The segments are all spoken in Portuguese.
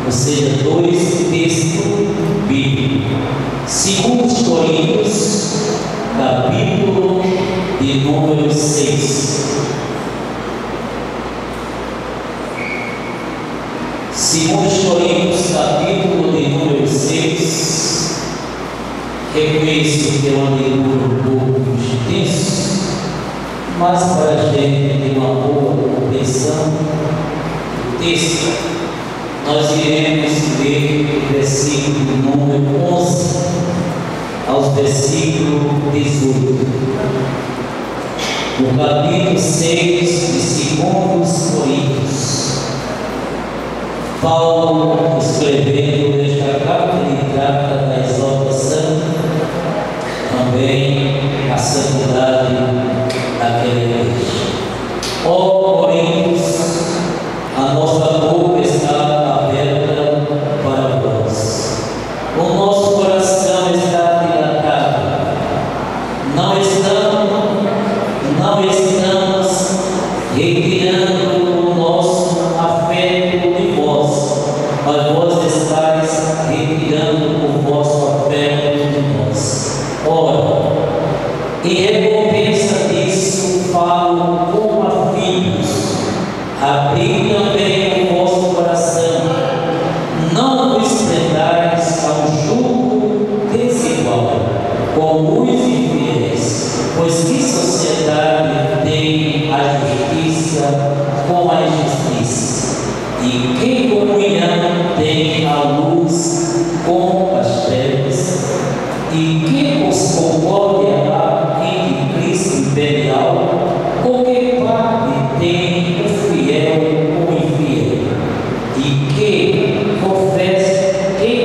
ou seja, 2 textos bíblicos. 2 Coríntios, capítulo de número 6. 2 Coríntios, capítulo de número 6. Reconheço que é uma leitura um pouco extensa, mas para a gente ter uma boa compreensão do texto, nós iremos ler o versículo número 11 aos versículos 18. No capítulo 6 de 2 Coríntios, Paulo, escrevendo esta carta, ele trata da exaltação, também a santidade daquela igreja. Ó Coríntios, a nossa boca está aberta para vós. O nosso coração está dilatado. Não estamos retirando o nosso afeto de vós, mas vós estáis retirando o vosso afeto de nós. Ora, em recompensa disso, falo como a filhos, abri também o vosso coração, não vos prendais a um jugo desigual com os infiéis, pois que sociedade tem a justiça com a injustiça? E que comunhão tem a luz com as trevas? E que concórdia há entre Cristo e Belial? Ou que parte tem o fiel com o infiel? E que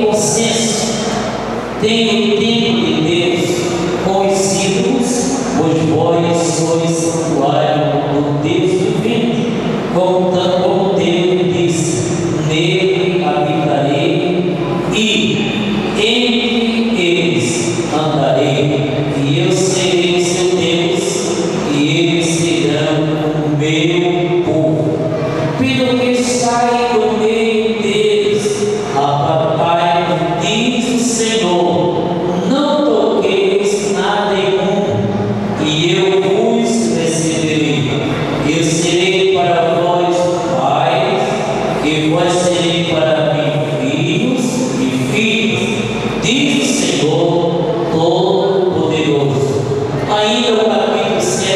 consenso tem o templo de Deus com os ídolos? Pois vós sois santuário do Deus vivente, como Deus disse: nele habitarei e entre eles andarei, e eu serei seu Deus, e eles serão o meu povo. Pelo que sai do meio deles, apartai, diz o Senhor, não toqueis nada imundo, e eu vos receberei. Eu serei para vós pais, e vós serei para mim filhos e filhas, diz o Senhor Todo-Poderoso. Ainda o capítulo 7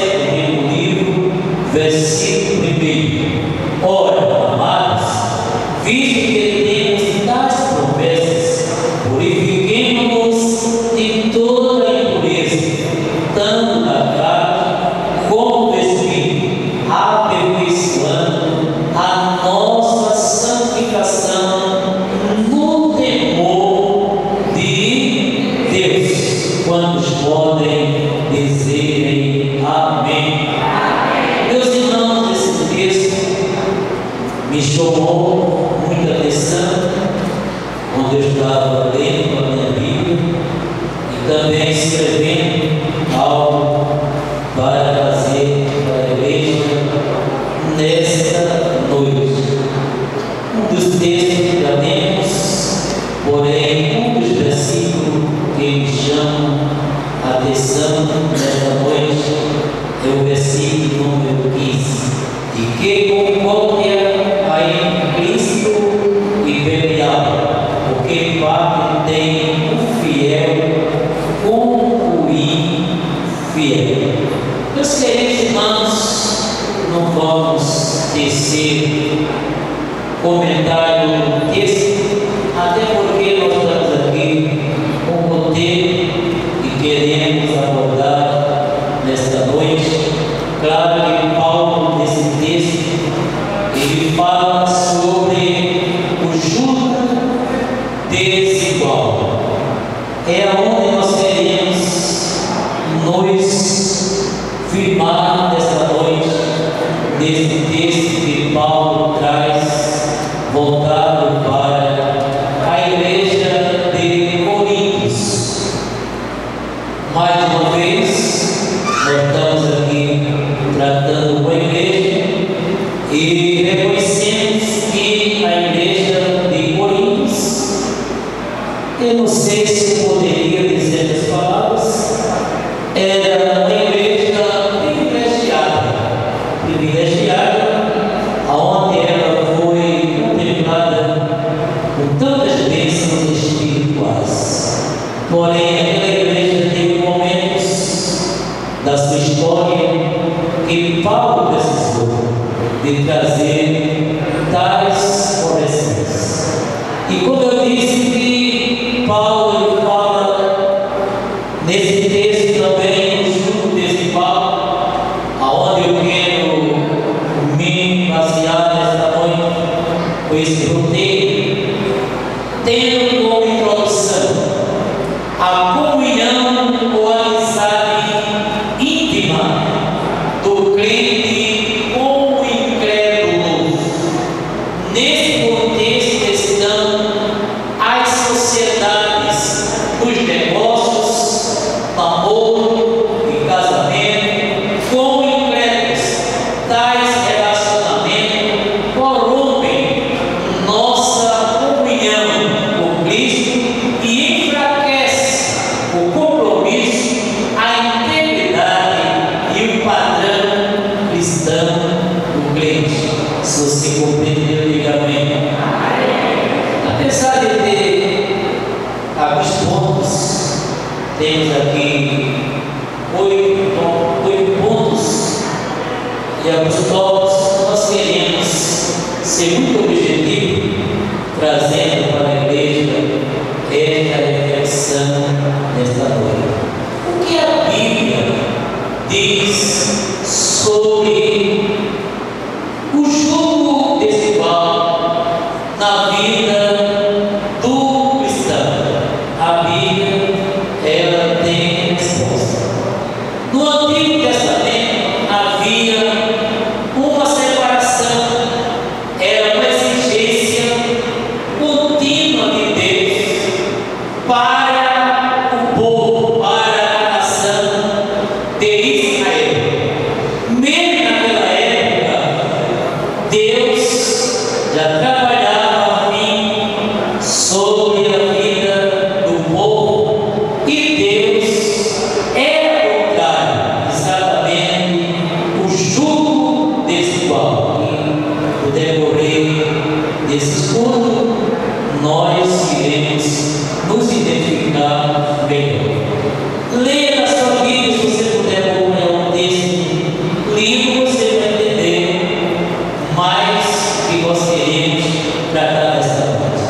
do livro, versículo 1. Ora, amados, visto que temos tais promessas, purifiquemo-nos de toda a impureza, tanto na carne como no espírito, aperfeiçoando a nossa santificação no temor de Deus. Quantos podem dizerem amém? Meus irmãos, esse texto me chamou muita atenção quando eu estava lendo a minha Bíblia e também escrevendo algo para trazer para a igreja nesta noite. Um dos textos que já lemos, porém, um dos versículos que me chamam a atenção nesta noite é o versículo número 15. E que concórdia há entre Cristo e Belial, porque parte tem o fiel com o infiel. Meus queridos irmãos, não vamos tecer comentário no texto, até porque nós estamos aqui com o tempo e queremos abordar nesta noite. Claro que Paulo, nesse texto, ele fala sobre o jugo desigual. É aonde nós queremos nos firmar nesta noite, nesse texto que Paulo traz, voltado para a igreja de Coríntios. Mais uma vez, nós estamos aqui tratando com a igreja e reconhecemos que a igreja de Coríntios história que Paulo precisou de trazer tais correções. E como eu disse que Paulo fala nesse texto também, no estudo desigual, aonde eu quero me basear nesta noite, com esse roteiro, tendo como introdução a comunhão ou amizade íntima do crente com o incrédulo. Nesse contexto estão as sociedades dos negócios, namoro e casamento com incrédulos. Tais relacionamentos corrompem nossa comunhão com Cristo e enfraquece o compromisso, a integridade e o padrão cristão do crente. Se você compreendeu, diga amém. Apesar de ter alguns pontos, temos aqui 8 pontos e alguns tópicos, nós queremos ser muito objetivo, trazendo para a igreja esta reflexão nesta noite. O que a Bíblia diz sobre o jugo desigual na vida do cristão? A Bíblia, ela tem resposta. No Antigo Testamento havia uma separação, era uma exigência contínua de Deus para o povo, para a nação de Israel. Mesmo naquela época, Deus já trabalhava sobre a vida do povo, e Deus era contrário exatamente o jugo desigual. E no decorrer desse estudo, nós iremos nos identificar melhor. Leia na sua Bíblia, se você puder acompanhar o texto lido, você vai entender mais que nós queremos tratar desta noite.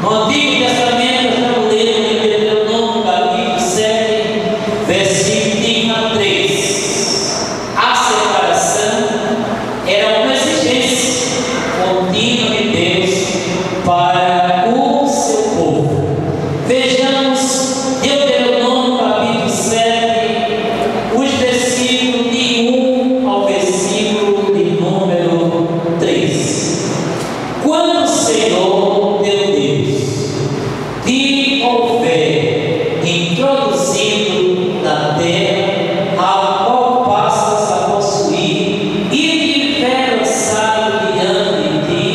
No Antigo Testamento, estamos lendo em Deuteronômio, capítulo 7, versículo 1 a 3. A separação era uma exigência contínua de Deus para o seu povo. Vejamos Deuteronômio, capítulo 7, os versículos de 1 ao versículo de número 3. Quando o Senhor teu Deus te houver introduzido na terra a qual passas a possuir, e tiver lançado diante de ti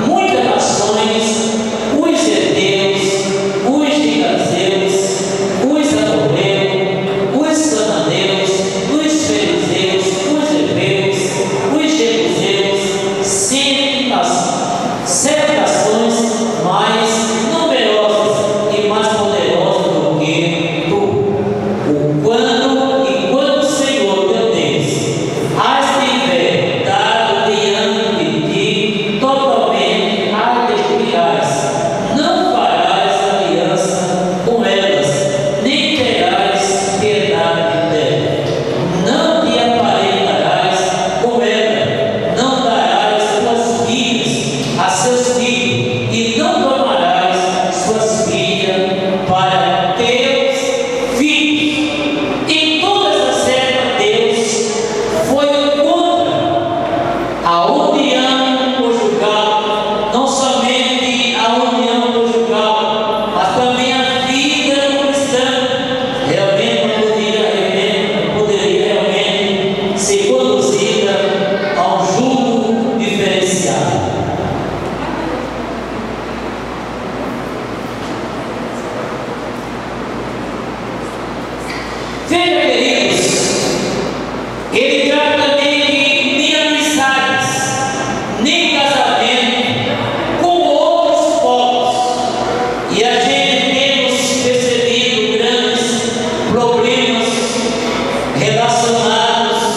muitas nações, os heteus, os gigazeus, os amorreus, os cananeus, os fariseus, os hebreus, os jebuseus, sete nações mais numerosas e mais poderosas do que tu. Quando o Senhor teu Deus as tiver dado diante de ti, totalmente as destruirás. Não farás aliança com elas, nem terás piedade delas. Não te aparentarás com ela, não darás tuas filhas a seus filhos, e não tomarás suas filhas para teus filhos. Em todas as épocas, Deus foi contra a união conjugal, não somente a união conjugal, mas também a vida cristã. Realmente poderia realmente ser conduzida a um jugo diferenciado. Veja, queridos, ele trata também de amizades, nem casamento com outros povos. E a gente temos percebido grandes problemas relacionados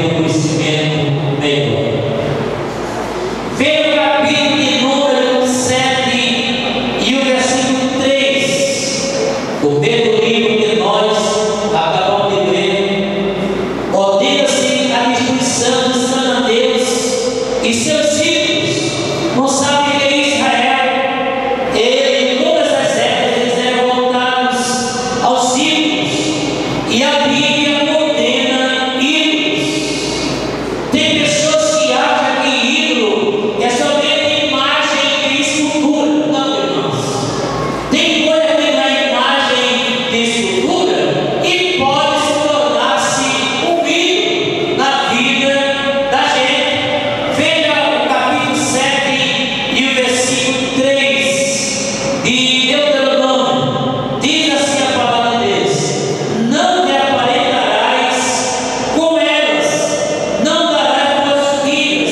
ter um conhecimento melhor. Veja o capítulo de número 7 e o versículo 3 do mesmo livro que nós acabamos de ler. Ordena-se a destruição dos cananeus e seus filhos. Não sabe que é Israel. Ele, em todas as épocas, eles eram voltados aos ídolos. E a Bíblia condena ídolos. Tem pessoas que acham que ídolo é somente imagem e escultura. Não, irmãos. Tem coisa que na imagem de escultura e pode se tornar-se um ídolo na vida da gente. Veja o capítulo 7 e o versículo 3 de Deuteronômio. Diz assim a palavra de Deus: não te aparentarás com elas, não darás tuas filhas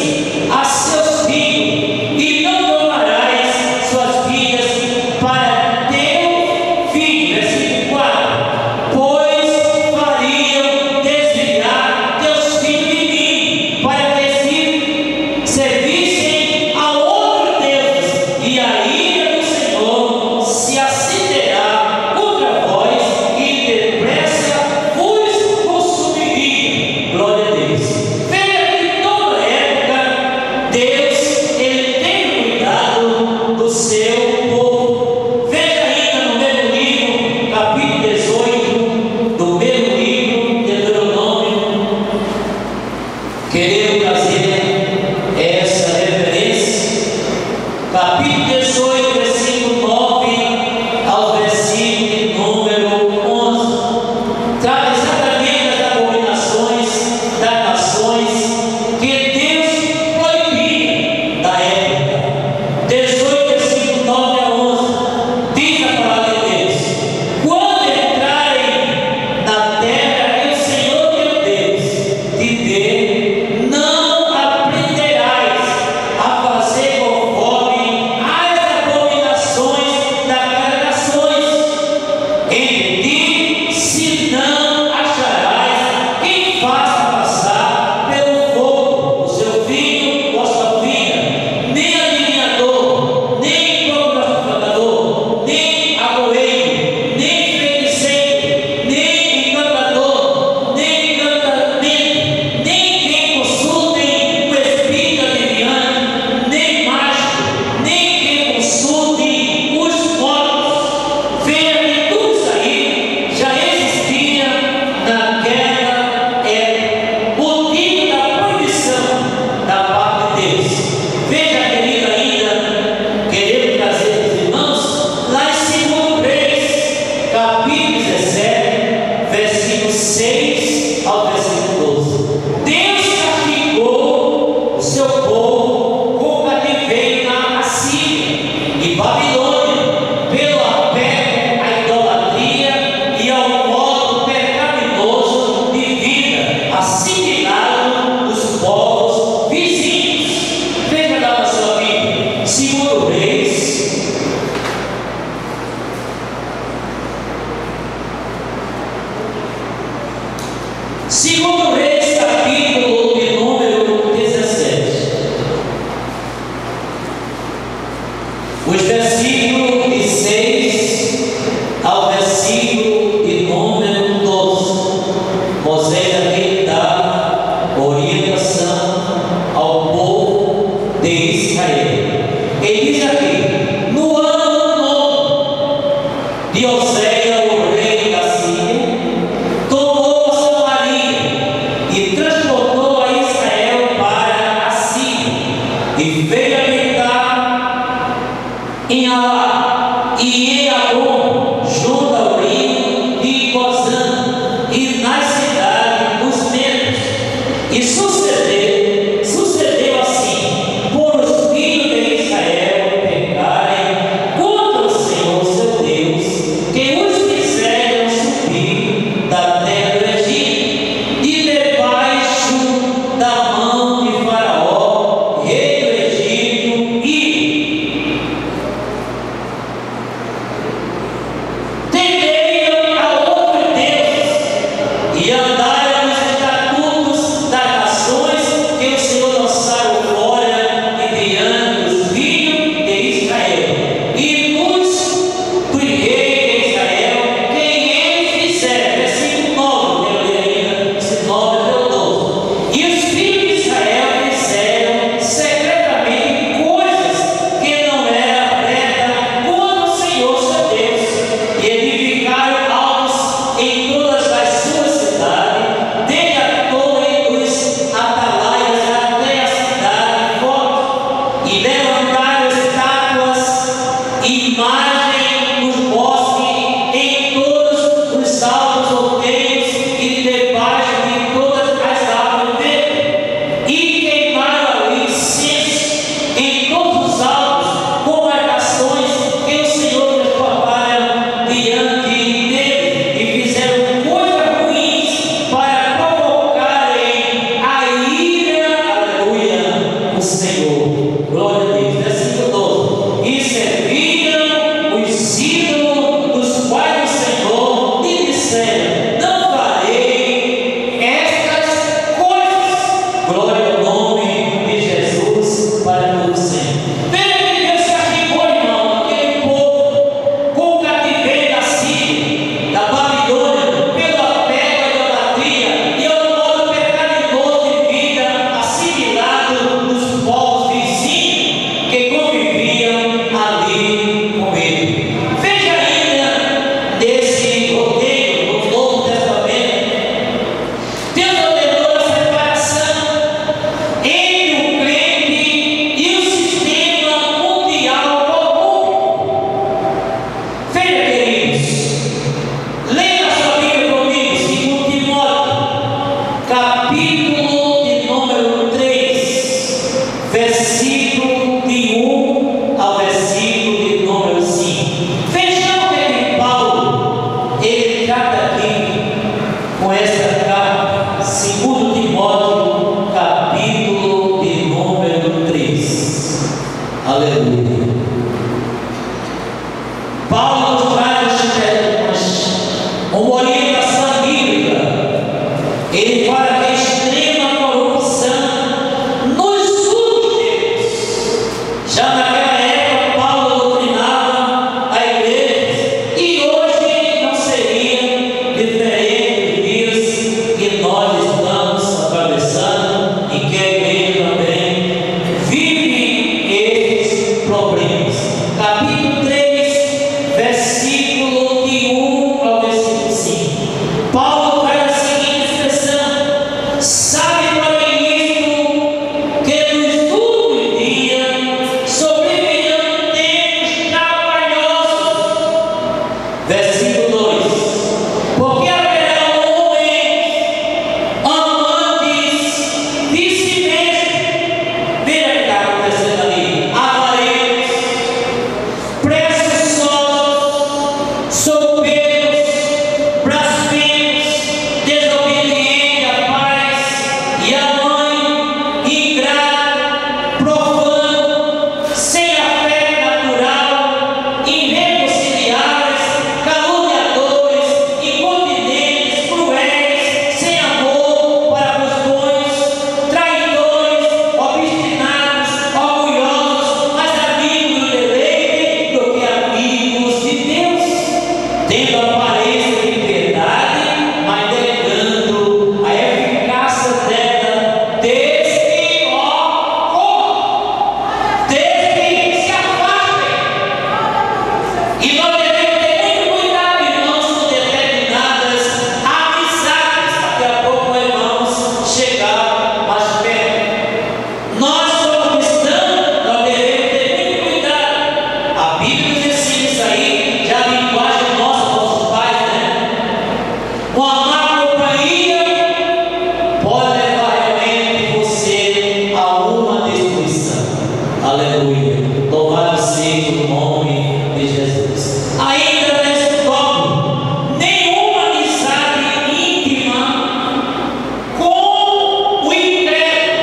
a seus filhos, e não tomarás suas filhas para teu filho. Versículo 4: pois fariam desviar teus filhos de mim, para que servissem a outros deuses, e a ira do Senhor se acenderá contra vós, e depressa vos consumiria. Glória a Deus. Veja que em toda época Deus, Ele tem cuidado do seu povo. Veja ainda no mesmo livro, capítulo 18 do mesmo livro de Deuteronômio. Querendo trazer essa referência, capítulo 18, versículo 9 ao versículo de número 11, trata exatamente das abominações das nações que Deus proibia da época. 18, versículo 9 a 11, diz a palavra de Deus: quando entrarem na terra que o Senhor teu Deus te dê, não aprenderás a fazer conforme as abominações daquelas nações entre ti, se não acharás quem faça passar pelo fogo o seu filho ou a sua filha, nem adivinhador, nem procurador, nem agoeiro, nem feiticeiro, nem encantador, nem encantamento, nem quem consultem o espírito adivinhante, nem mágico, nem quem consulte os mortos. Veja que tudo isso aí já existia naquela época, motivo da proibição da parte de Deus. Veja, querido, ainda queremos trazer para os irmãos, lá em 2 Reis, capítulo 17, versículo 6 ao versículo 12. Deus castigou o seu povo com o cativeiro na Assíria e Babilônia, pelo apego à idolatria e ao modo pecaminoso de vida, assimilado dos povos vizinhos. Veja lá na sua Bíblia, 2 Reis, Segundo Reis, capítulo de número 17. Os versículos de 6 ao versículo de número 12. Moisés aqui dá orientação ao povo de Israel. Ele diz aqui: no ano novo de Oséias, o rei da Síria, tomou Samaria e transportou a Israel para a Síria, e veio habitar em Alá e em Arom, junto ao rio de Gozã, e nas cidades dos Medos. E sucedeu assim, por os filhos de Israel pecarem contra o Senhor seu Deus, que os fizeram subir da terra do Egito, e debaixo da mão de Faraó, rei do Egito, e temeram a outros deuses e andaram nos estatutos das Glória ao nome de Jesus para todos sempre. Veja que Deus se arquivou, irmão, aquele povo com o cativeiro da Síria, da Babilônia, pela pega e idolatria e ao modo pecaminoso de vida assimilado dos povos vizinhos que conviviam ali com ele. Veja ainda nesse roteiro do Novo Testamento, Deus ordenou a separação entre o crente e o sistema mundial comum. Veja, queridos, leia a sua Bíblia comigo, 2 Timóteo, capítulo de número 3, versículo de 1 ao versículo de número 5. Vejam o que Paulo ele trata aqui com essa carta, 2 Timóteo, capítulo de número 3. Aleluia. Paulo nos traz uma orientação bíblica. Ele fala que a extrema corrupção nos últimos tempos. Já naquela época, Paulo doutrinava a igreja, e hoje não seria diferente dos dias que nós estamos atravessando e que a igreja também vive esses problemas. Capítulo 3, versículo de 1 ao versículo 5. Paulo traz a seguinte expressão: sabe, porém, isto, que nos últimos dias sobrevirão tempos trabalhosos. Versículo 2: porque haverá homens amantes de si mesmos. Veja o que está acontecendo ali: avarentos, presunçosos, soberbos, blasfemos, desobedientes a pais e à mãe, ingrato, profano, sem afeto natural, irreconciliáveis, caluniadores, incontinentes, cruéis, sem amor para os bons, traidores, obstinados, orgulhosos, mais amigos do deleite do que amigos de Deus, tendo aparência de piedade, mas negando a eficácia dela. Desde se afastem. E nós devemos ter muito cuidado, irmãos, com determinadas amizades. Daqui a pouco vamos chegar mais perto. Nós, como cristãos, nós devemos ter muito cuidado. A Bíblia nos ensina isso aí, já a linguagem nossa, nossos pais, né? Uma má companhia pode levar realmente você a uma destruição. Aleluia. Louvado seja o nome de Jesus. Ainda nesse tópico, nenhuma amizade íntima com o incrédulo.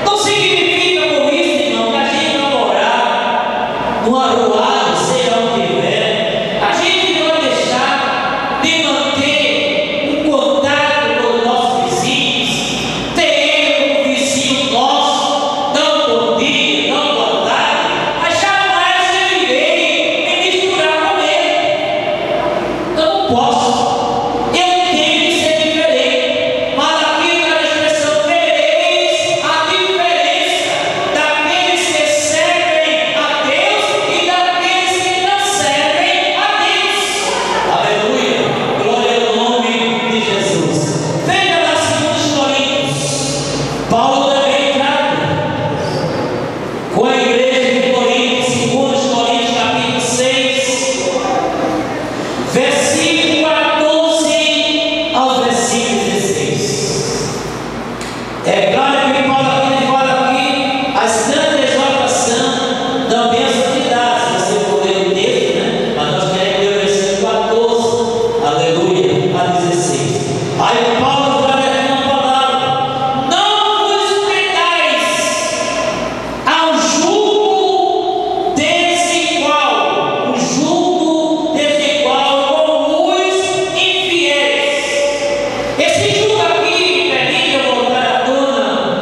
Não significa por isso, irmão, que a gente vai morar no arruado, seja onde tiver. A gente vai deixar de manter um contato com os nossos vizinhos, ter um vizinho nosso, não bom dia, não boa tarde, mas jamais ele veio me misturar com ele. Eu não posso. Eu tenho que ser diferente. Mas aqui na expressão: vereis a diferença daqueles que servem a Deus e daqueles que não servem a Deus. Aleluia. Glória ao nome de Jesus. Veja lá 2 Coríntios. Paulo também trata com a igreja de Corinto, 2 Coríntios, capítulo 6, versículo 14 ao versículo 16. É claro que Paulo aqui fala aqui a santa exortação da bênção de dar. Se você for ler o texto, né? Mas nós queremos ler o versículo 14, aleluia, a 16. Aí Paulo fala aqui uma palavra: não vos prendais ao jugo desigual, o jugo desigual com os infiéis. Esse jugo aqui, permita eu voltar à tona,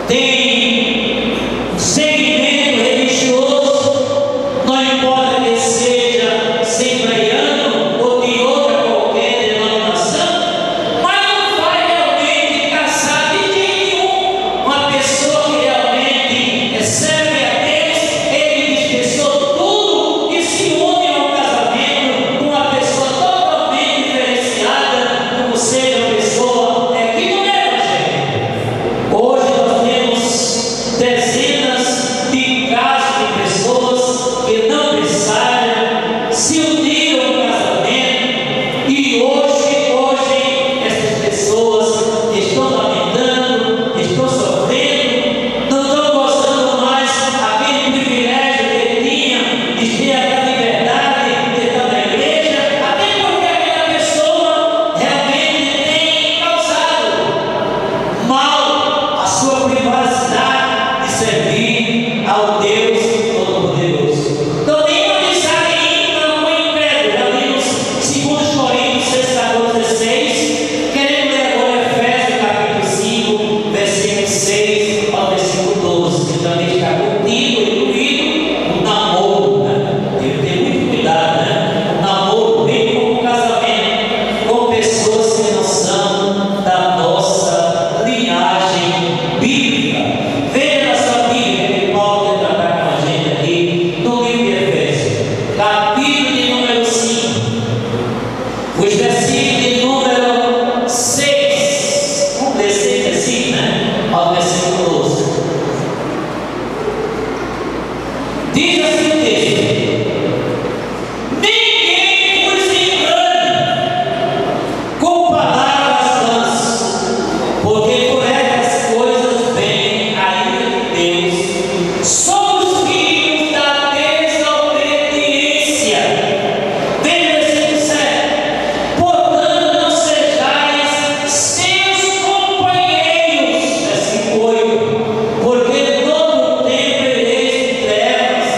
tem um segmento religioso, não importa que seja sembraiano ou de outra qualquer denominação, mas não vai realmente caçar de jeito nenhum. Uma pessoa que realmente serve a Deus, ele dispensou tudo e se une ao casamento com uma pessoa totalmente diferenciada, como seja a pessoa que não é evangélica. Hoje nós temos dezenas de casos de pessoas que não pensaram, se uniram ao casamento e hoje essas pessoas estão lamentando, estão sofrendo, não estão gostando mais aquele privilégio que tinha de ter aquela liberdade de estar na igreja, até porque aquela pessoa realmente tem causado mal a sua privacidade de servir ao Deus Todo-Poderoso. Então, nenhuma mensagem ainda não foi incrédulo. Já vimos 2 Coríntios 6:16, querendo ler agora Efésios capítulo 5, versículo 6 ao versículo 12, que também está contido e incluído o namoro, né? Tem que ter muito cuidado, né? O namoro, bem como o casamento, com pessoas que não são da nossa linhagem bíblica. Veja na sua Bíblia que Paulo quer tratar com a gente aqui no livro de Efésios, capítulo de número 5, os versículos de número 6, vamos ler 6 versículos, né? Ao versículo 12. Diz assim o texto: ninguém vos engane com palavras vãs, porque por essas coisas vem a ira de Deus. Somos filhos da desobediência. Veja o versículo 7. Portanto, não sejais seus companheiros. Versículo 8. Porque todo o tempo ereis em trevas.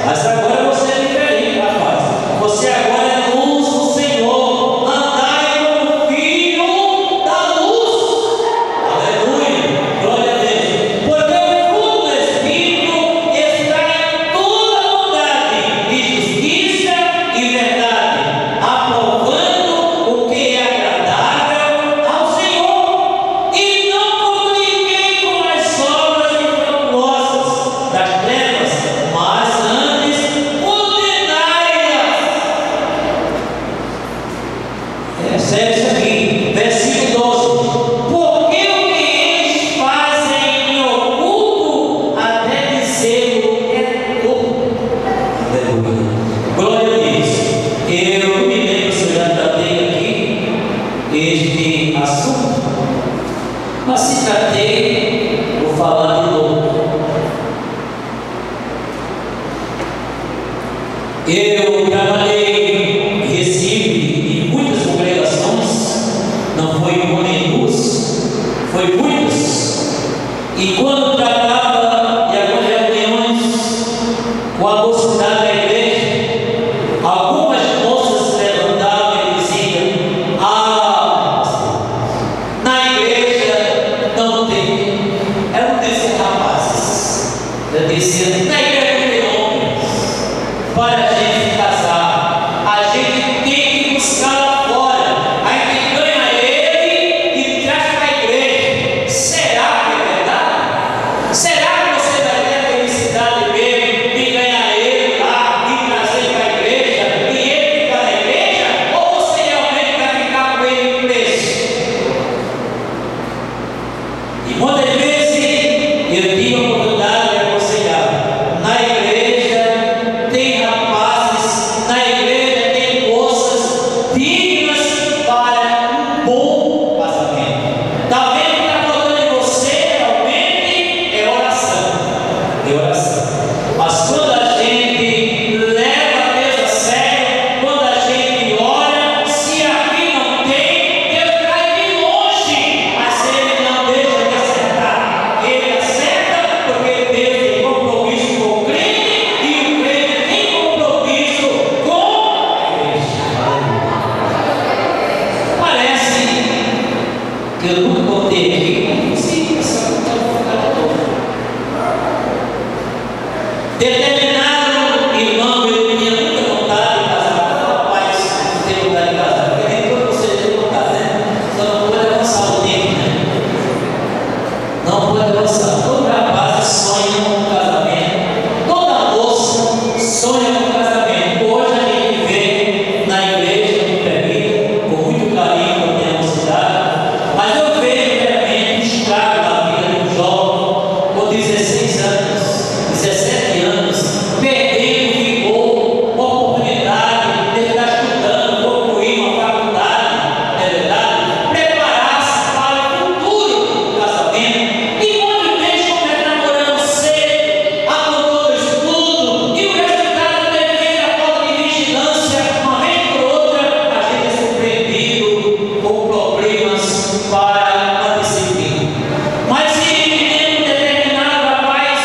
Mas agora você é diferente, rapaz. Você agora é luz do Senhor. Andai como filho da luz. Aleluia. Glória a Deus. Porque o fruto do Espírito está em toda bondade e justiça e verdade, aprovando o que é agradável ao Senhor. E não comuniquei com as obras infrutuosas das trevas, mas antes condenai-as. Sério isso aqui, versículo 12. Porque o que eles fazem em oculto, até dizê-lo é pouco. Aleluia. Glória a Deus. Eu me lembro, se eu já tratei aqui este assunto, mas se tratei, vou falar de novo. Eu trabalhei em Recife em muitas congregações, não foi uma nem duas, foi muitas. E quando tratava de algumas reuniões com a mocidade da igreja, algumas moças se levantavam e diziam: na igreja não tem. Eram desses rapazes. Eu dizia: na igreja não tem homens para a gente casar. A gente tem que buscar lá fora. A gente ganha ele e traz para a igreja. Será que é verdade? Será que você vai ter a felicidade mesmo de ganhar ele lá e trazer ele para a igreja e ele ficar na igreja? Ou você realmente vai ficar com ele preso? E muitas vezes eu tive a oportunidade de aconselhar. Determinado irmão, ele tinha muita vontade de casar. Rapaz, não tem vontade de casar, porque nem todos vocês têm vontade, né? Só não pode avançar o tempo, né? Não pode avançar. Todo rapaz sonha com um casamento, toda moça sonha com um casamento. Hoje a gente vê na igreja do Permita, com muito carinho, com a mocidade, mas eu vejo realmente um estrago na vida de um jovem com 16 anos, 17 anos, perdendo o vigor, a oportunidade de estar estudando, concluir uma faculdade, não é verdade? Preparar-se para o futuro do casamento. E quando vem começa namorando cedo, abandonou o estudo, e o resultado depende da falta de vigilância, uma vez por outra, a gente é surpreendido com problemas para a disciplina. Mas se um determinado rapaz,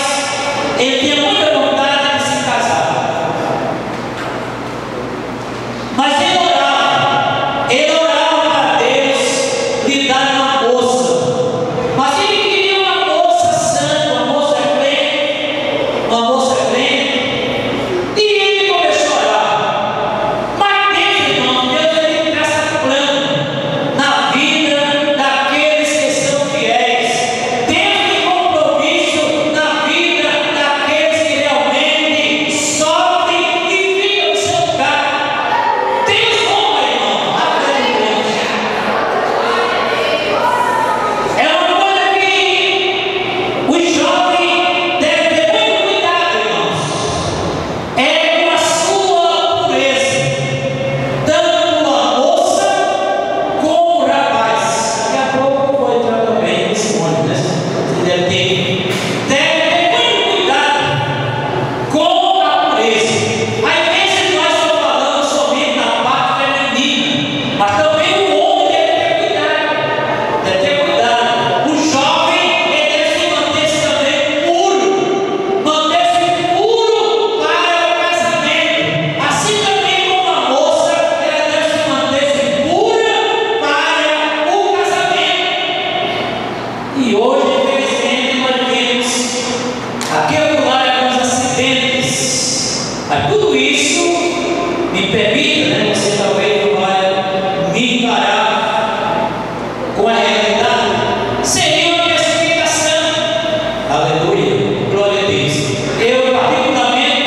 ele tinha muita vontade de se casar, mas ele orava para Deus lhe dar uma moça, mas ele queria uma moça santa, uma moça crente, e ele começou a orar. Mas Deus, irmão, Deus ele traça plano na vida daqueles que são fiéis. Deus tem compromisso na vida daqueles que realmente sofrem e ficam no seu lugar. Deus honra, irmão, a crente. É uma coisa que os jovens devem ter muito cuidado, irmãos. É com a sua pureza, tanto a moça como o rapaz. Daqui a pouco eu vou entrar também nesse monte, né? Você deve ter muito cuidado com a pureza. Às vezes nós só falamos somente na parte feminina, mas também o homem deve ter cuidado. Deve ter cuidado. O jovem ele deve se manter também puro, manter-se puro para o casamento. Assim também como a moça, ela deve se manter pura para o casamento. E hoje, infelizmente, nós vemos aquele lá com os acidentes. Mas tudo isso me permita, né? Você talvez não vai me encarar com a realidade. Seria uma precipitação. Aleluia, glória a Deus. Eu, particularmente,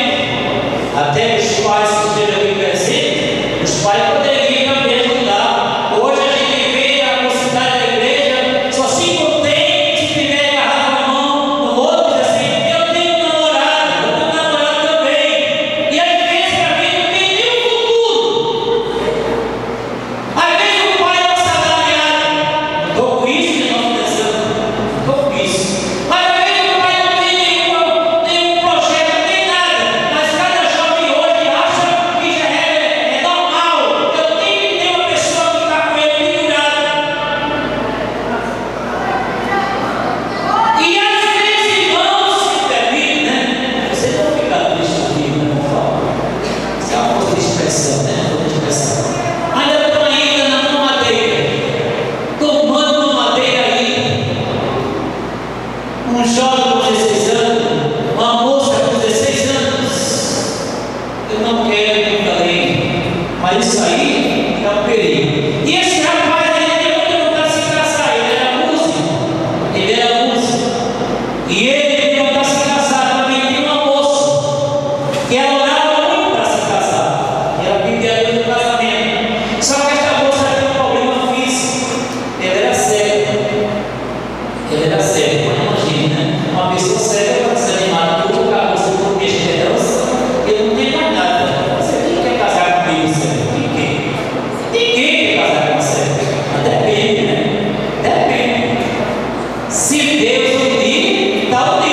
até os pais que estejam aqui presentes, os pais poderiam também ajudar. Hoje a gente vê a mocidade da igreja só se contém se tiver agarrado a mão no outro, diz assim: eu tenho namorado também. E às vezes para mim não tem nem o futuro. Às vezes o pai é um assalariado. Estou com isso, irmão, pensando. Estou com isso. Mas às vezes o pai não tem nenhum projeto, não tem nada. Mas cada jovem hoje acha que já é normal. Eu tenho que ter uma pessoa que está com ele pendurado. E às vezes, irmãos, se permite, né? Você não fica triste aqui, né? Por favor. Isso é uma coisa de expressão, né? Coisa de expressão. Mas eu estou ainda na mamadeira. Tomando mamadeira ainda. Um jovem com 16 anos, uma moça com 16 anos. Eu não quero que eu falei, mas isso aí é um perigo. E esse rapaz, ele tinha muita vontade de se casar. Ele era músico. E ele tinha vontade de se casar. Também tinha uma moça que ela orava muito para se casar. Ela pedia a Deus no casamento. Só que esta moça tinha um problema físico. Ele era cego. Imagina, né? Uma pessoa cega, desanimada, tudo, a moça com peixe de esperança, ele não tem mais nada. Você quer casar comigo, cego? Ninguém quer casar com você. Mas depende, né? Depende. Se Deus unir, está unido.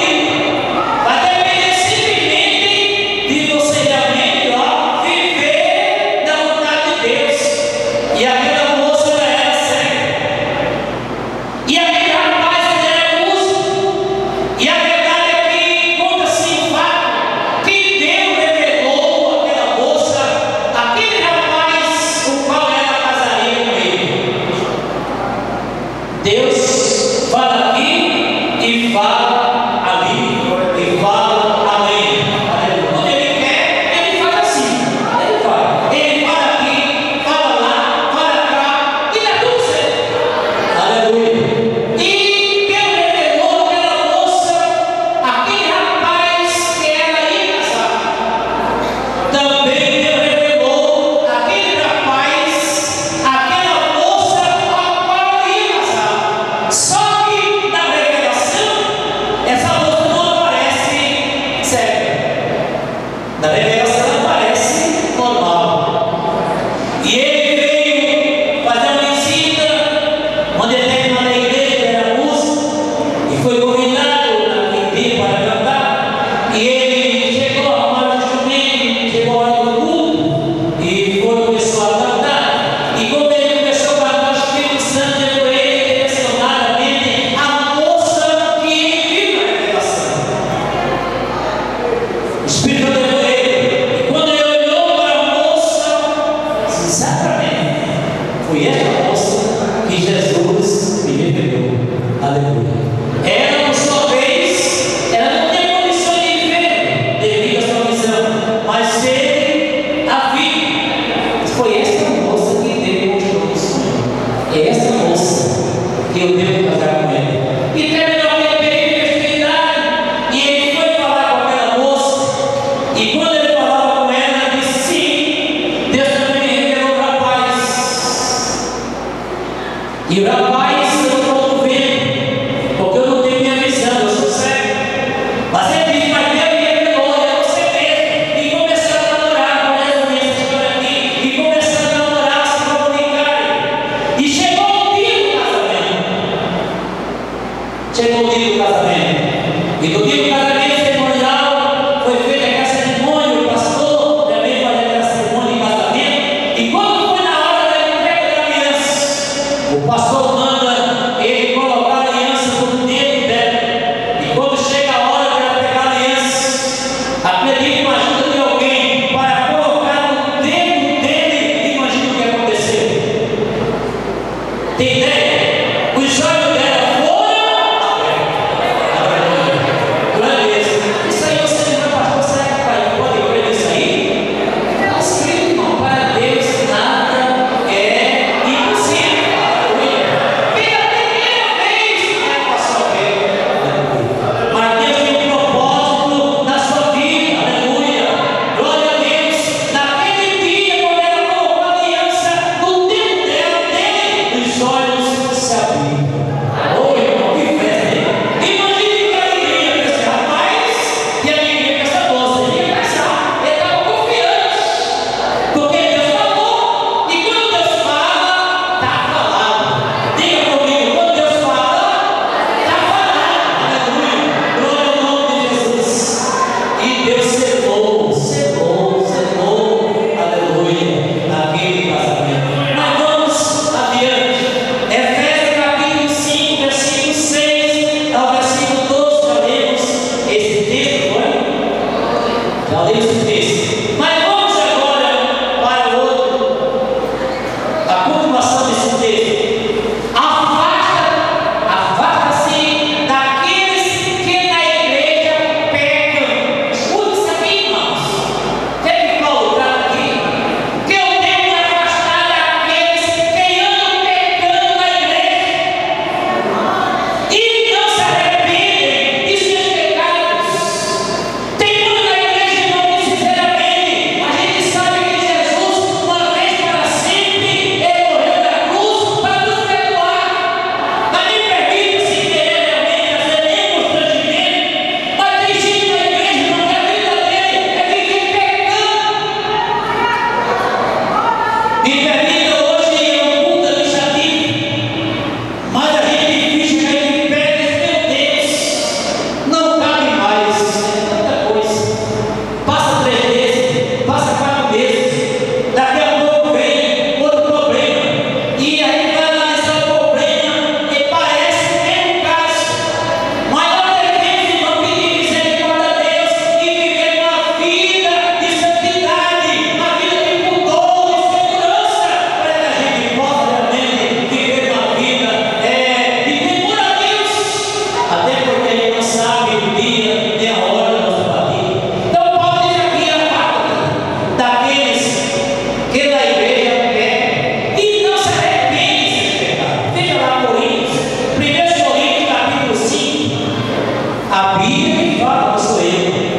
A Bíblia que fala, não sou eu.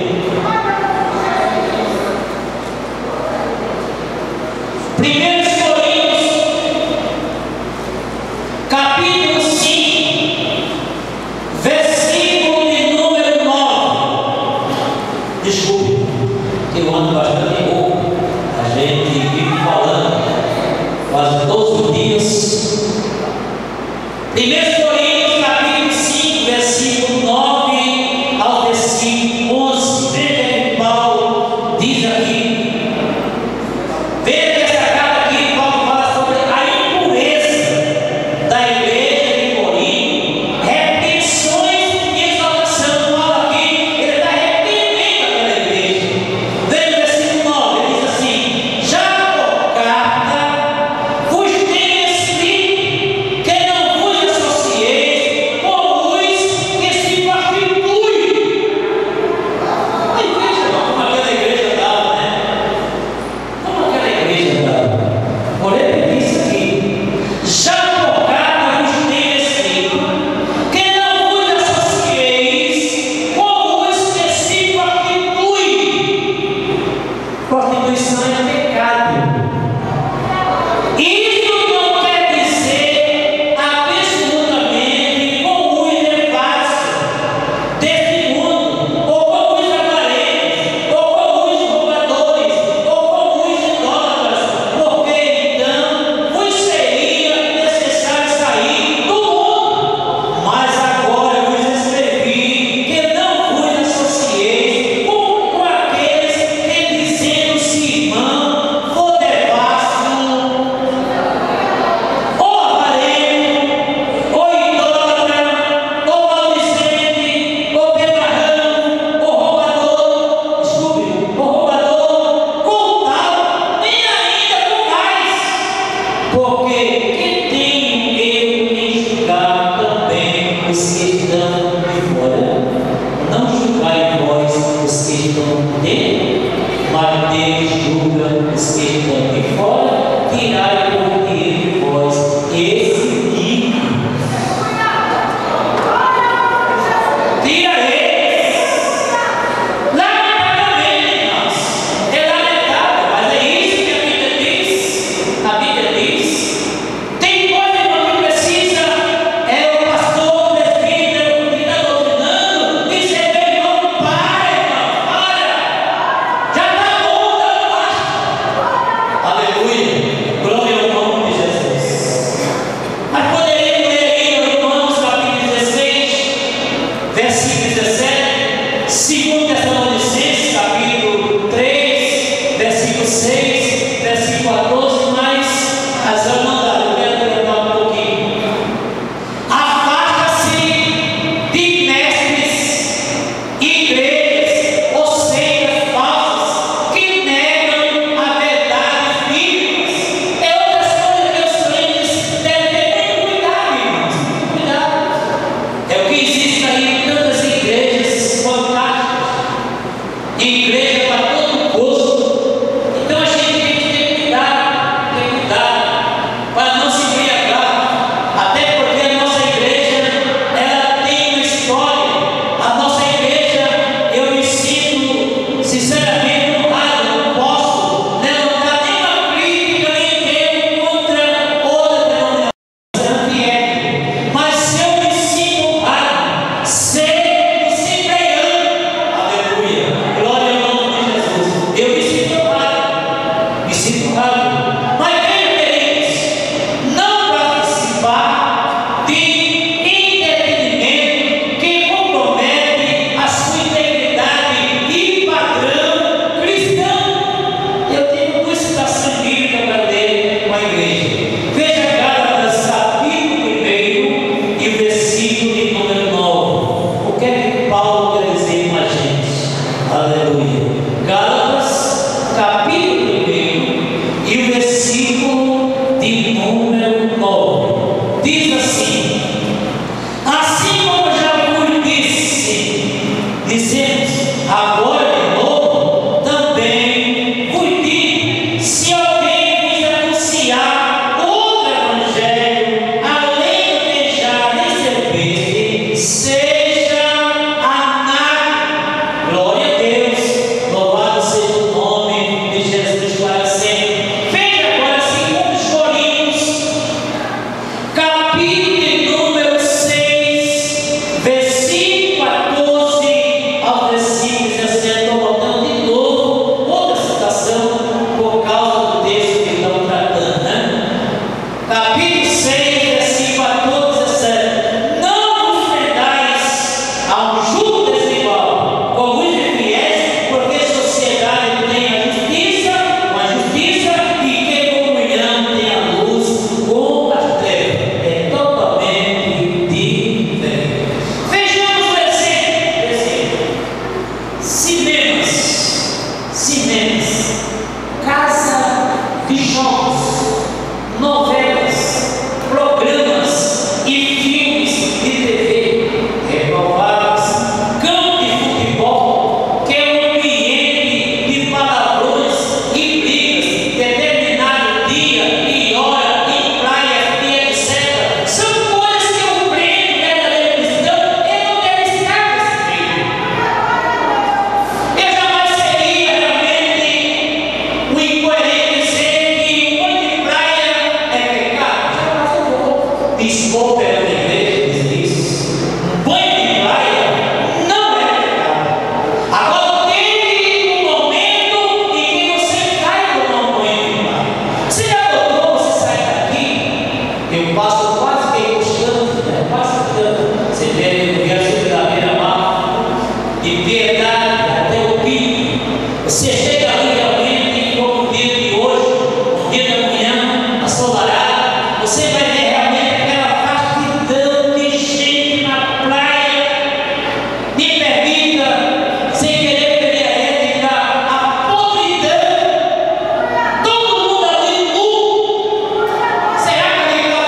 1 Coríntios, capítulo 5, versículo de número 9. Desculpe, eu ando bastante rouco. A gente vive falando quase todos os dias. 1 Coríntios, capítulo 5, versículo 9 ao de piedade até o pico. Você chega ali realmente, como o dia de hoje, o dia da manhã, ensolarado, você vai ver realmente aquela vastidão de gente na praia. Me permita, sem querer perder a ética, a podridão. Todo mundo ali nu. Será que ele está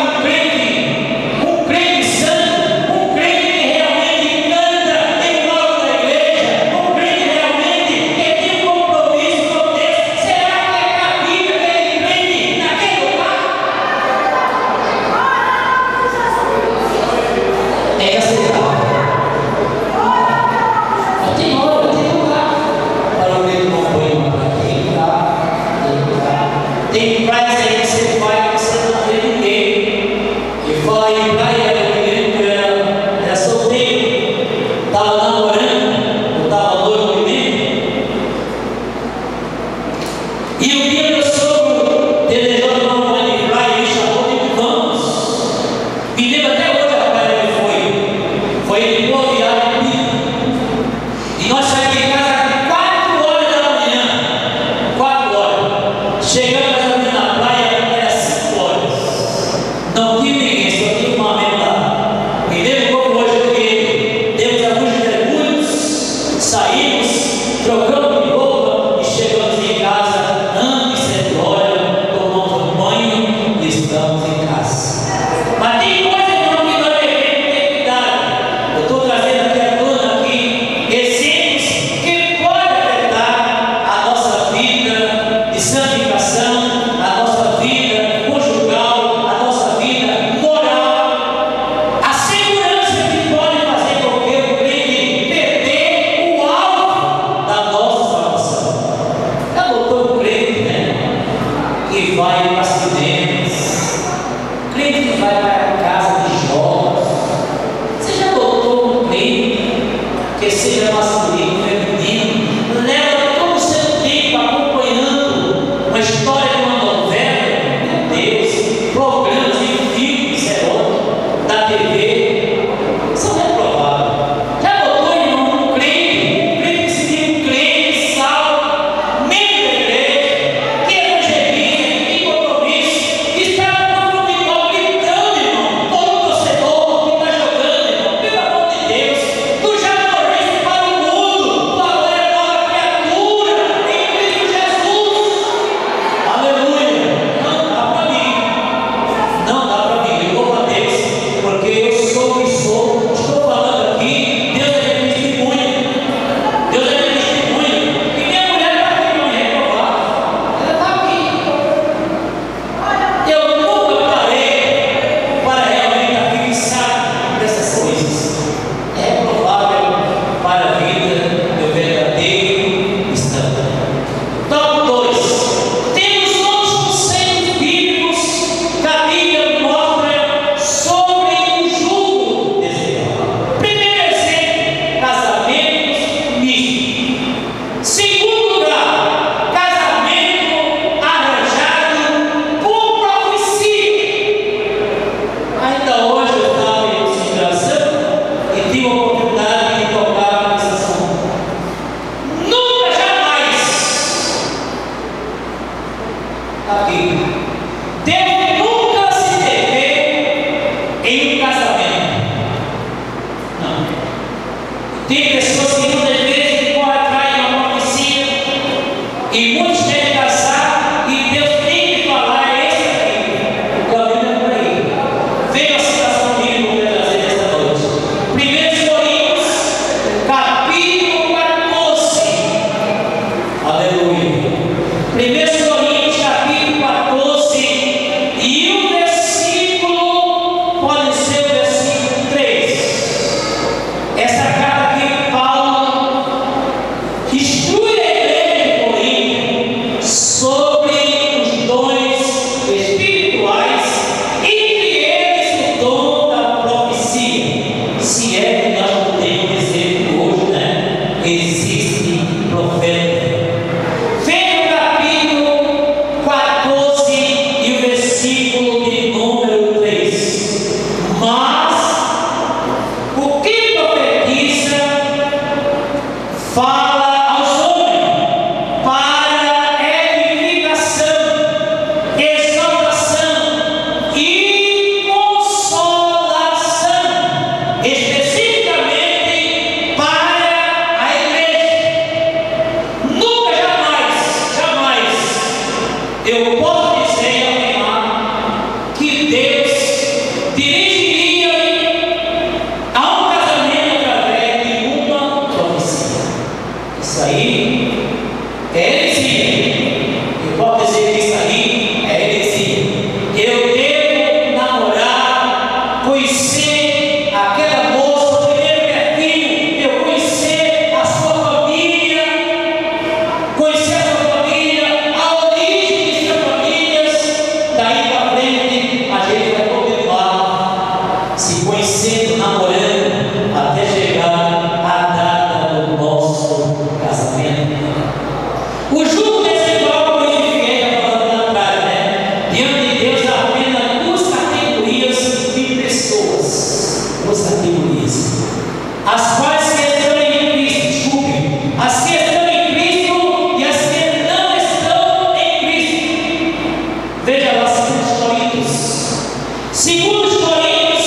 um crente santo, um crente que realmente canta em nome da igreja, um crente realmente que tem um compromisso com Deus? Será que é cabível aquele crente naquele lugar? É aceitável. Mas tem hora, tem lugar para o medo não põe tem lugar. Tem praias aí que você vai e você não vê ninguém. E fala em praia, eu lembro que era solteiro, estava namorando, estava noivo mesmo. E um dia meu sogro desejou tomar um banho de praia e me chamou de vamos. Me lembro até hoje a praia que foi. Foi de boa viagem. E nós saímos de casa às 4 horas da manhã. 4 horas. Chegamos ali na praia, era 5 horas. Não tinha ninguém, só tinha uma mesmo lá. Me lembro como hoje eu vi. Demos alguns mergulhos, saímos, trocamos de roupa e chegamos em casa antes de 7 horas, tomamos um banho e estamos em casa. Mas tem coisa que nós devemos ter cuidado. Eu estou trazendo aqui à tona aqui exemplos que podem afetar a nossa vida de santificação, a nossa vida conjugal, a nossa vida moral, a segurança que pode fazer com que o crente perder o alvo da nossa salvação. Já notou um crente, né? Que vai para acidentes, crente que vai para a casa de jogos. Você já notou um crente que seja masculino, feminino, leva todo o seu tempo acompanhando uma história de uma novela, meu Deus, programas e filmes eróticos da TV, são reprovados. Já notou, irmão, um crente que se diz um crente, salvo, membro da igreja, que evangeliza, que tem compromisso, que está no futebol gritando, irmão, todo torcedor que está jogando, irmão, pelo amor de Deus, tu já morreste para o mundo, tu agora é nova criatura em Cristo Jesus. Aleluia. Não dá para mim. Não dá para mim. Eu louvo a Deus, porque eu sou o que sou. Estou falando aqui. Deus é minha testemunha. Deus é minha testemunha. E minha mulher está aqui para me reprovar. Ela está aqui. Eu nunca parei para realmente fixar nessas coisas. É provável para a vida do verdadeiro cristão. Então, 2. Temos outros conceitos bíblicos que a Bíblia mostra sobre o jugo desleal. Primeiro exemplo, casamentos mistos. Segundo lugar, casamento arranjado por profecia. Ainda hoje eu estava em consideração e tive a oportunidade de tocar nesse assunto. Nunca, jamais, aqui, Deus nunca se intervém em um casamento. Não. Tem pessoas que muitas vezes correm atrás de uma profecia e muitos querem casar e Deus tem que falar esse aqui. O caminho é por aí. Veja a citação bíblica que eu vou trazer nesta noite. 1 Coríntios, capítulo 14. Aleluia. 1 Coríntios, capítulo 14. E o versículo pode ser o versículo 3. Essa carta aqui, Paulo fala aos homens para edificação, exaltação e consolação, especificamente para a igreja. Nunca, jamais eu posso dizer e afirmar que Deus dirigiria a um casamento através de uma profecia. Isso aí é heresia. Eu posso dizer que isso aí é heresia. Eu devo namorar, conhecer aquela moça, o primeiro perfil, eu conhecer a sua família, conhecer a sua família, a origem de suas famílias. Daí para frente a gente vai continuar se conhecendo, namorando, até chegar à data do nosso casamento. O jugo desigual, como eu disse, falando lá atrás, né? Diante de Deus há apenas duas categorias de pessoas. Duas categorias. As quais que estão em Cristo, desculpe, as que estão em Cristo e as que não estão em Cristo. Veja lá, 2 Coríntios. 2 Coríntios,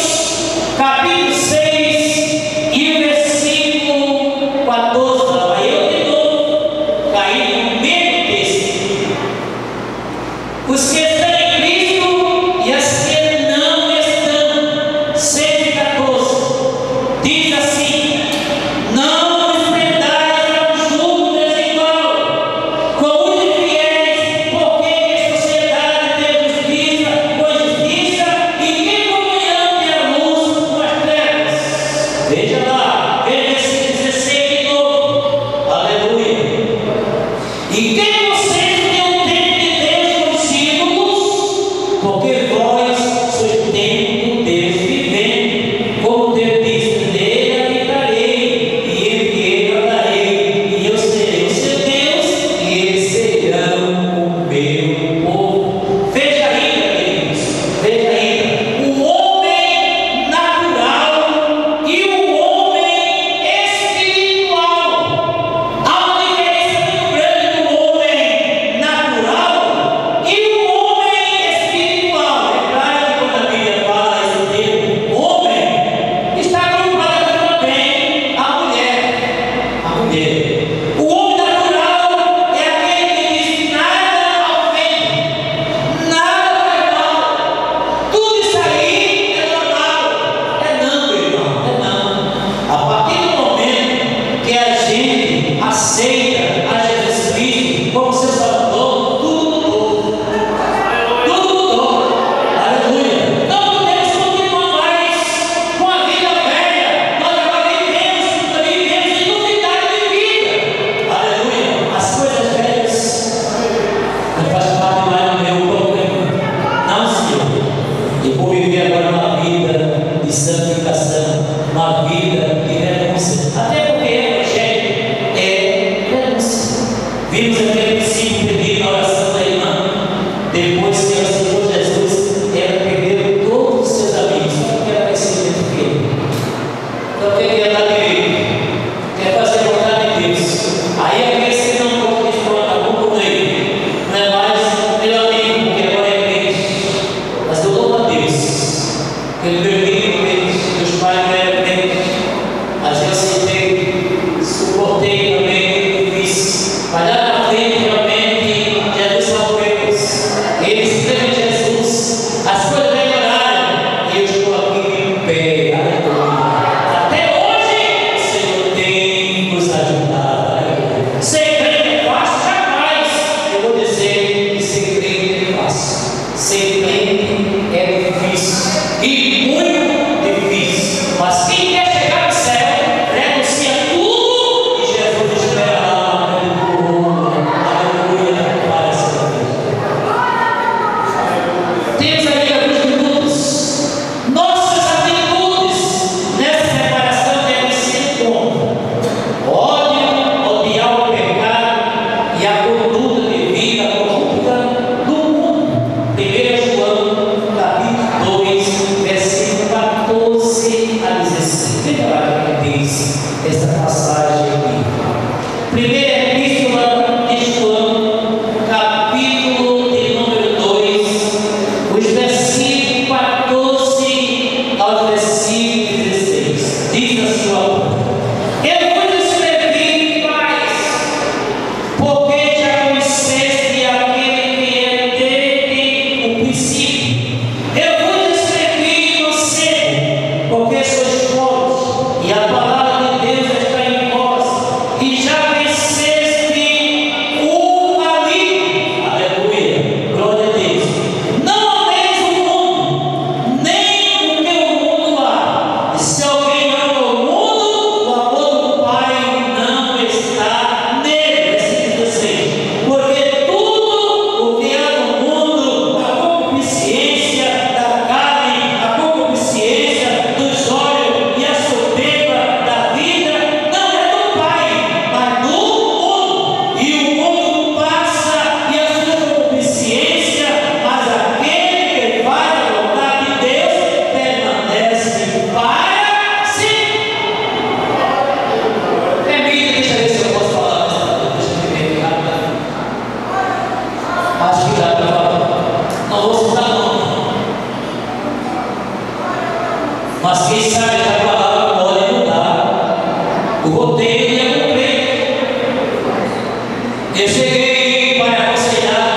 capítulo 6 e o versículo 14. Lá vai eu de novo cair no mesmo texto. Os que estão em Cristo e as que não estão. 6:14. Diz assim: não vos prendais a um jugo desigual com os infiéis, porque em sociedade tem justiça com justiça, e que comunhão tem a luz com as trevas. Veja lá, veja esse 16 de novo. Aleluia. E quem vocês têm o tempo de Deus conhecido-vos, porque vós sois templo de Deus vivente. Como Deus disse: nele habitarei, e ele andarei, e eu serei o seu Deus, e eles serão o meu povo. Veja ainda, queridos, veja ainda, o homem natural e o homem espiritual. Há uma diferença muito grande do homem natural e o homem espiritual. É claro que quando a Bíblia fala esse termo homem, está agrupado também a mulher. A mulher. O homem natural é aquele que diz: nada ofende, nada faz mal, tudo isso aí é normal. É não, meu irmão, é não. A partir do momento que a gente aceita a Jesus Cristo como seu Salvador, tudo mudou. Tudo mudou. Aleluia. Não podemos continuar mais com a vida velha. Nós agora vivemos em novidade de vida. Aleluia. As coisas velhas não fazem parte mais do meu problema. Não, Senhor. Eu vou viver agora uma vida de santificação, uma vida de renúncia. Até porque o Evangelho é renúncia. Vimos aquele princípio pedido na oração da irmã. Depois que ela aceitou Jesus, ela perdeu todos os seus amigos, porque ela vai ser muito fiel. Então, o que ela quer? Quer fazer a vontade de Deus. Aí aqueles que não gostam de falar, acabou com ele. Não é mais meu amigo, porque agora é crente. Mas eu louvo a Deus. Ele meu amigo, meus pais não eram crentes. Mas eu aceitei, suportei também o difícil. Mas lá na frente, realmente, Jesus salvou eles. Eles creem em Jesus. As coisas melhoraram. E eu estou aqui em pé. Aleluia. Até hoje, o Senhor tem nos ajudado. Aleluia. Ser crente é fácil? Jamais. Eu vou dizer que ser crente é fácil. Ser crente é difícil. E muito difícil. Mas quem quer chegar no céu, renuncia tudo e Jesus espera lá. Aleluia. Para essa vida. Temos aí alguns minutos. Nossas atitudes nessa separação devem ser como ódio, Eu cheguei para aconselhar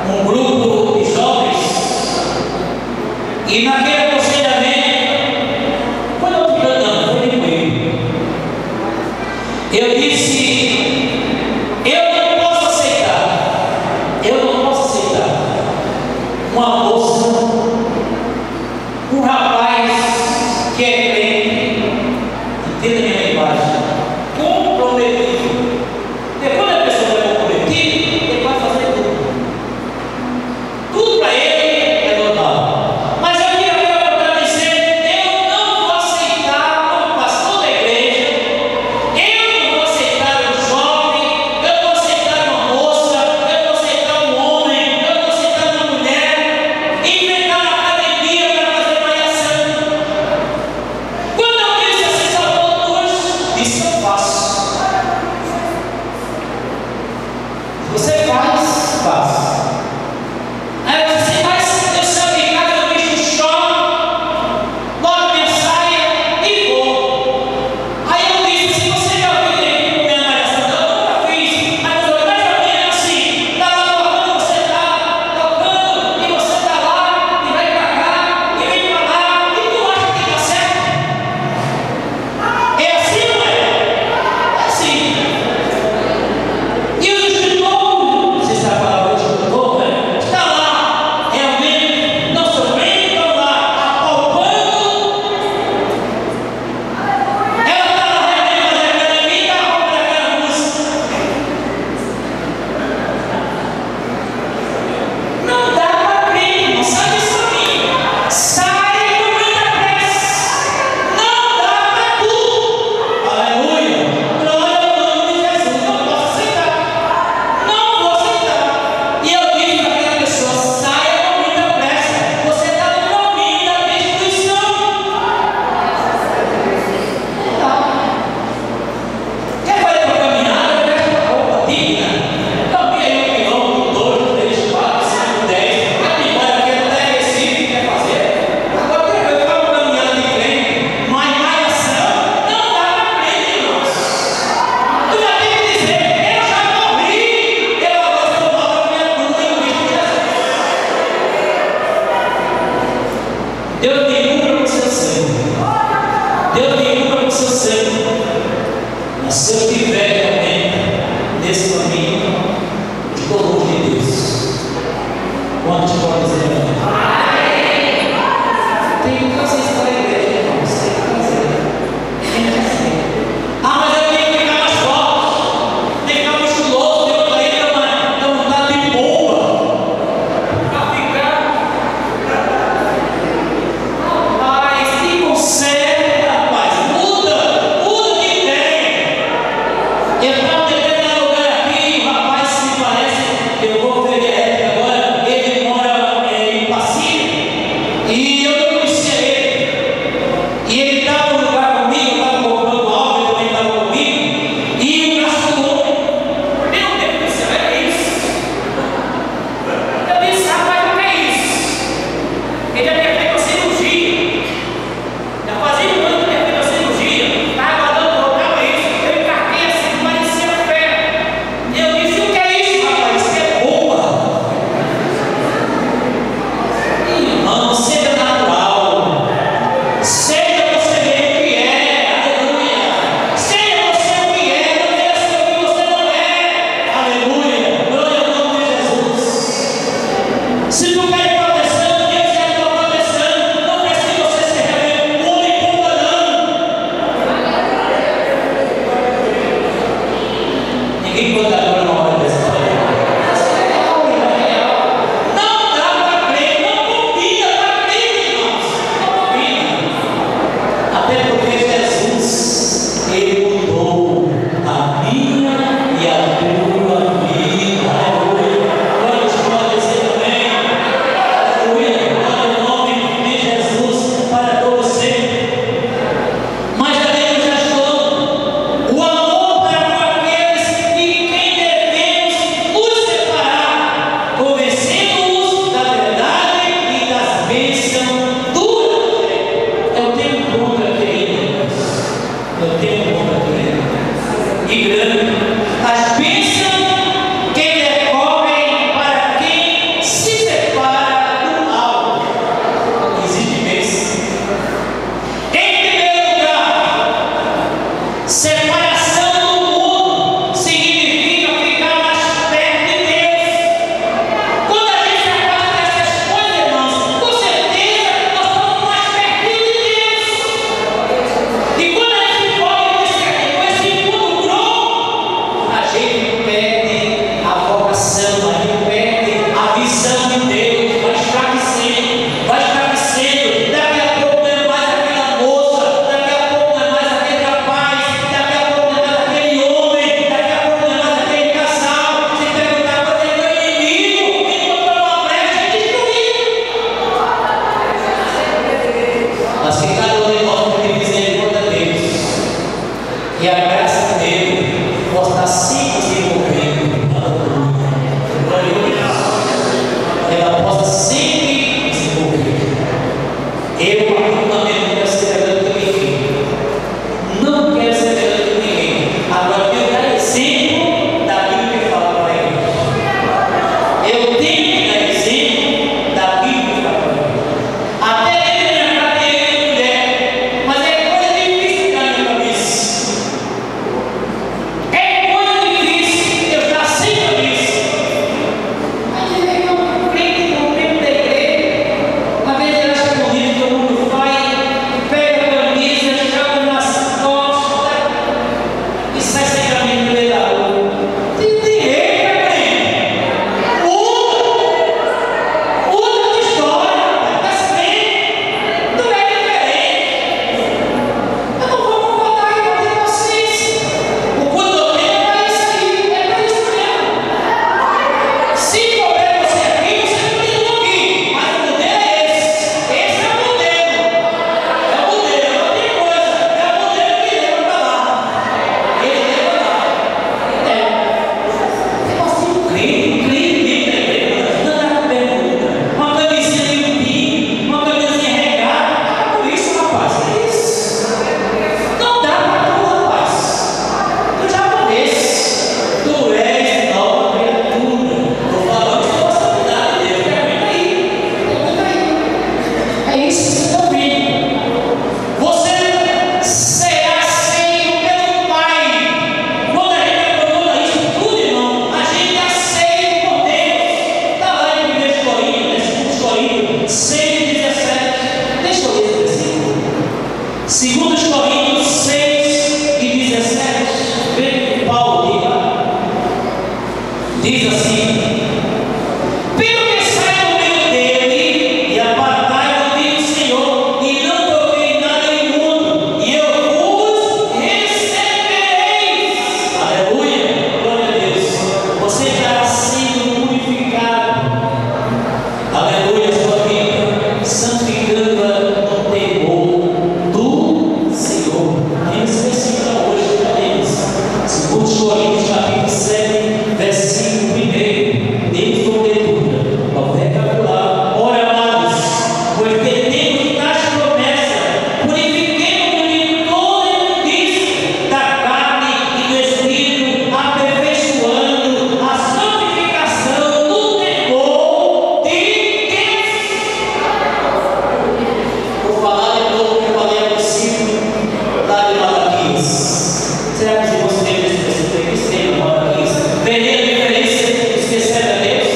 um grupo de jovens e naquele aconselhamento, quando eu fui andando, foi de meio, eu disse: eu não posso aceitar uma moça, um rapaz que é crente, entenda minha linguagem, comprometido. Porque quando a pessoa é comprometida, ele vai fazer tudo para ele é normal. Mas eu queria para dizer: eu não vou aceitar como pastor da igreja, eu não vou aceitar um jovem, eu não vou aceitar uma moça, eu não vou aceitar um homem, eu não vou aceitar uma mulher inventar uma academia para fazer malhação. Quando eu disse assim, Salvador, isso eu faço. Você faz, faz. Aí você faz, eu saio de casa, eu vejo o chão, logo minha saia e vou. Aí eu disse: se você já viu ele minha malhação, eu nunca fiz, mas eu já vi assim, está lá tocando, você está tocando, e você está lá, e vai para cá, e vem para lá, e tu acha que está certo? É assim, não é? É assim. E o instrutor, você sabe a palavra instrutor, né? Está lá, realmente, não sofrendo, estão lá, apalpando. Ela está lá realmente fazendo academia e está roubando aquela música. Não dá para crer, não sai disso aqui. Sai com muita pressa. Não dá para tudo. Aleluia. Glória ao nome de Jesus. Não posso aceitar. Não vou aceitar. E eu digo para aquela pessoa: saia com muita pressa. Você está no caminho da destruição. Quer fazer uma caminhada? Veste uma roupa digna. Caminha aí 1 quilômetro, 2, 3, 4, 5, 10. Vai embora, quer até Recife, quer fazer. Agora quer ver uma caminhada de crente, mas malhação não dá para crente, irmãos. Tu já tem que dizer: eu já morri, eu agora estou nova minha cruz em Cristo Jesus. Deus tem cura com o seu sangue. Deus tem cura com o seu sangue. Mas se eu estiver realmente nesse caminho, estou longe de Deus. Quantos podem dizer amém? Tem que fazer isso para a igreja, irmãos. Tem que fazer. Ah, mas eu tenho que ficar mais forte. Tem que ficar musculoso. Tem que cair na vontade de boa. Para ficar. Rapaz, se consegue, rapaz, muda de ideia. Eu estava tentando lugar aqui, o rapaz se me parece, eu vou ver a época agora, ele mora em Passinho, e eu não conhecia ele. E ele estava no lugar comigo, eu estava comprando algo, ele também estava comigo, e o braço do outro. Meu Deus do céu, é isso? Eu disse: rapaz, o que é isso? Ele já tinha feito a cirurgia. Já fazia um ano que tinha feito a cirurgia. Estava aguardando voltar isso. Eu encarquei assim, parecia fé. Eu disse: o que é isso, rapaz? Isso é boa. Irmão, seja natural. Seja você mesmo que é. Aleluia. Seja você o que é. Não tenha ser o que você não é. Aleluia. Glória ao nome de Jesus. Se tu quer proteção, Deus é a tua proteção. Não precisa você ser realmente um homem bomba, não. Ninguém pode dar agora uma hora dessa. Não dá para crer, não combina para crer, irmãos. Não combina. Até porque Jesus, ele mudou a minha e a tua vida. Aleluia. Quantos podem dizer amém? Aleluia. Glória ao nome de Jesus para todos sempre. Mas já devemos já falando, o amor para com aqueles de quem devemos nos separar, convencendo-os da verdade e das bênçãos do Evangelho. Eu tenho contra queridos. Eu tenho contra queridos. E grande. As bênçãos sai sem caminho no meio da rua. Tem direito a crer. Outra história, está bem, não é diferente. Eu não vou concordar e não ter paciência. O condomínio é para isso aí, é para isso mesmo. Se couber você aqui, você continua aqui, mas o modelo é esse. Esse é o modelo. É o modelo, não tem coisa. É o modelo que leva para lá. Ele leva lá. É assim, crime, não dá pergunta. Uma camisinha limpinha, uma camisinha regada. Por isso, rapaz, é isso. Não dá para tu, rapaz. Tu já conhece. Tu és nova criatura. Estou falando de responsabilidade de Deus. Aguenta aí. É isso que você está ouvindo. Você será aceito pelo Pai. Quando a gente procura isso tudo, irmão, a gente é aceito por Deus. Está lá em 1 Coríntios, 2 Coríntios 6:17. Deixa eu ler esse versículo. 2 Coríntios 6:17. Veja o que Paulo diz assim: pelo que sai do meio dele e apartai do meio do Senhor, e não toquei nada imundo, e eu vos recebereis. Aleluia, glória a Deus. Você já sendo purificado. Aleluia, sua vida santificando no temor do Senhor. Esse versículo hoje para eles. 2 Coríntios capítulo 7, versículo 1. Deus com leitura. Ao recapitular. Ora, amados, porque temos tais promessas, purifiquemos de toda imundície da carne e do espírito, aperfeiçoando a santificação do temor de Deus. Vou falar de novo o que eu falei ao princípio lá de Malaquias. Será que você tem esse versículo aqui? Tem Malaquias? Entendeu a diferença entre esquecer a Deus?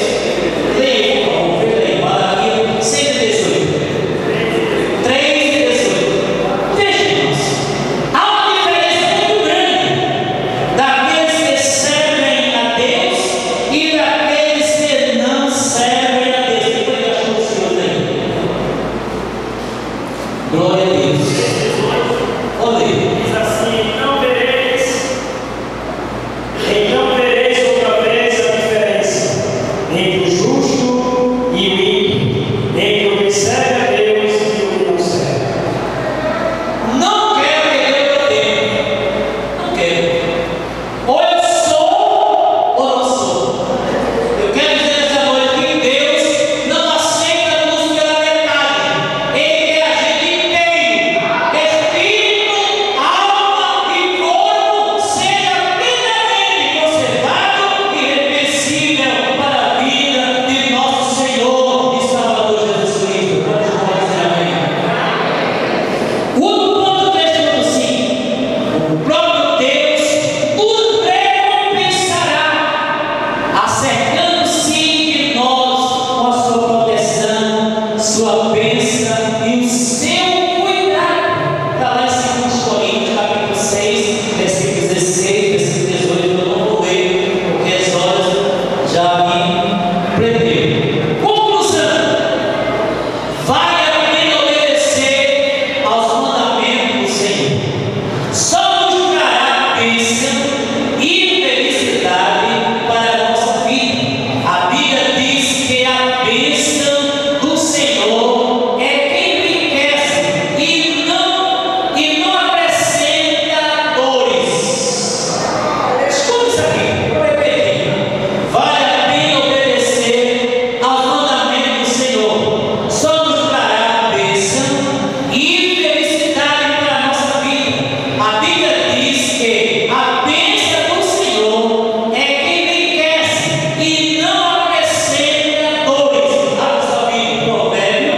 Leia, por favor, veja aí, Malaquias 6:18. 3:18. Veja, irmãos, há uma diferença muito grande daqueles que servem a Deus e daqueles que não servem a Deus. Depois eu acho o Senhor aí. Glória a Deus. Olha aí. Diz assim: então vereis outra vez a diferença entre o justo e o ímpio, entre o que serve a Deus e o que não serve. Não quero perder o meu tempo. Não quero. Ou eu sou ou não sou. Eu quero dizer nessa noite que Deus não aceita-nos pela metade. Ele quer a gente inteiro. Espírito, alma e corpo seja plenamente conservado e reconhecível para a vida de nosso Senhor e Salvador Jesus Cristo. Pode dizer amém. O outro ponto do texto diz assim: o próprio Deus os recompensará, acercando-se de nós com a sua proteção, sua bênção e o seu cuidado. Está lá em 2 Coríntios, capítulo 6, versículo 16, versículo 18. Eu não vou ler, porque as horas já me prenderam. Conclusão: vale a pena obedecer aos mandamentos do Senhor. Só nos trará bênção e felicidade para a nossa vida. A Bíblia diz que a bênção do Senhor é quem enriquece e não acrescenta dores. Escuta isso aqui, vou repetir. Vale a pena obedecer aos mandamentos do Senhor. Só nos trará bênção e felicidade para a nossa vida. A Bíblia diz que a bênção do Senhor é quem enriquece e não acrescenta dores. Abra sua Bíblia, Provérbio,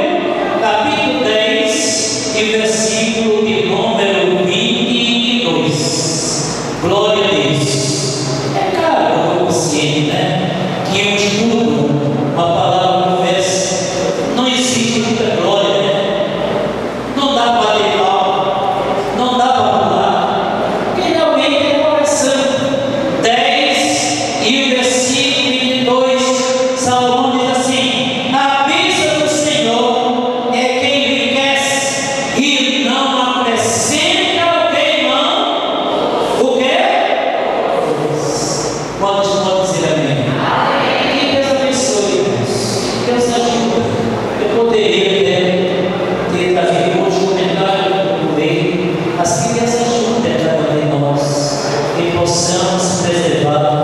capítulo 10 e versículo de número 22. Glória a Deus. É claro que eu estou consciente, né? Que eu estudo uma palavra professa. Não existe muita glória, né? Não dá para bater palma, não dá para pular, porque realmente é coração. Quantos podem dizer amém? Que Deus abençoe, irmãos. Deus ajuda. Eu poderia ter trazido hoje comentário do rei, assim Deus ajuda em nós e possamos preservar